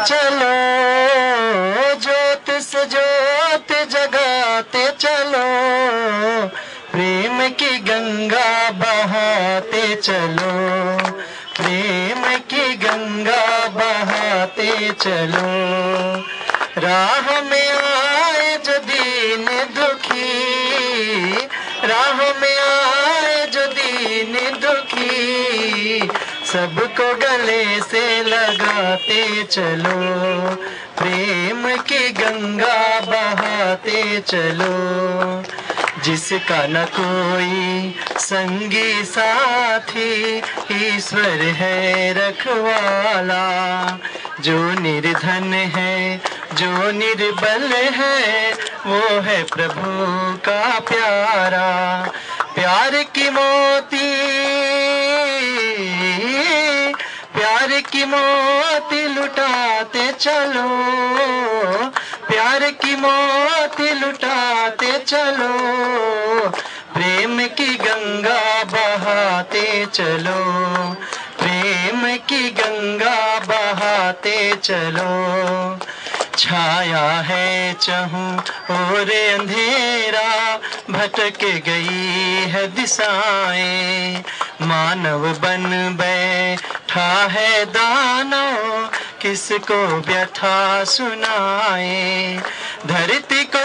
चलो, ज्योत से ज्योत जगाते चलो, प्रेम की गंगा बहाते चलो, प्रेम की गंगा बहाते चलो। राह में आए जो दीन दुखी, राह में आए जो दीन दुखी, सबको गले से लगाते चलो, प्रेम की गंगा बहाते चलो। जिसका न कोई संगी साथी, ईश्वर है रखवाला। जो निर्धन है, जो निर्बल है, वो है प्रभु का प्यारा। प्यार की मोती, प्यार की मोती लुटाते चलो, प्यार की मोती लुटाते चलो, प्रेम की गंगा बहाते चलो, प्रेम की गंगा बहाते चलो। छाया है चहूं और अंधेरा, भटक गई है दिशाएं, मानव बन बैठा है दानव, किसको व्यथा सुनाए। धरती को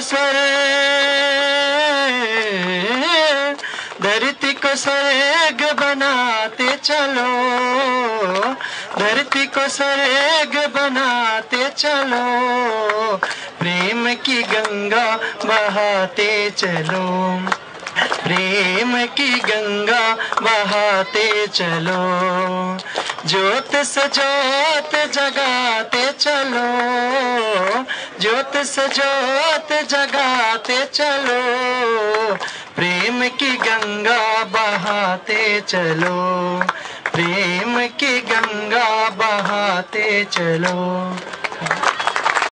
धरती को स्वर्ग बनाते चलो, धरती को स्वर्ग बनाते चलो, प्रेम की गंगा बहाते चलो, प्रेम की गंगा बहाते चलो। ज्योत से ज्योत जगाते चलो, ज्योत से ज्योत जगाते चलो, प्रेम की गंगा बहाते चलो, प्रेम की गंगा बहाते चलो।